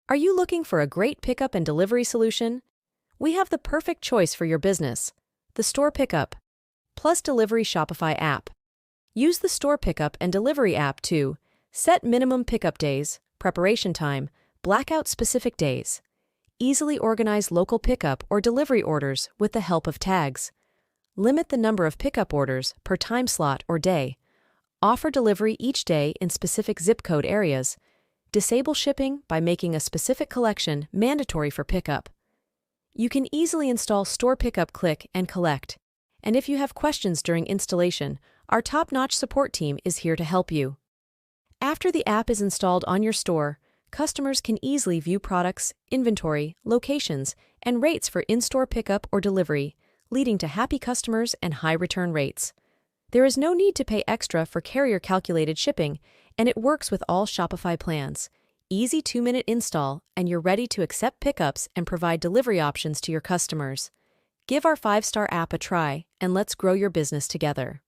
Are you looking for a great pickup and delivery solution? We have the perfect choice for your business. The Store Pickup plus Delivery Shopify app. Use the Store Pickup and Delivery app to set minimum pickup days, preparation time, blackout specific days. Easily organize local pickup or delivery orders with the help of tags. Limit the number of pickup orders per time slot or day. Offer delivery each day in specific zip code areas. Disable shipping by making a specific collection mandatory for pickup. You can easily install Store Pickup Click and Collect. And if you have questions during installation, our top-notch support team is here to help you. After the app is installed on your store, customers can easily view products, inventory, locations, and rates for in-store pickup or delivery, leading to happy customers and high return rates. There is no need to pay extra for carrier-calculated shipping, and it works with all Shopify plans. Easy 2-minute install, and you're ready to accept pickups and provide delivery options to your customers. Give our 5-star app a try, and let's grow your business together.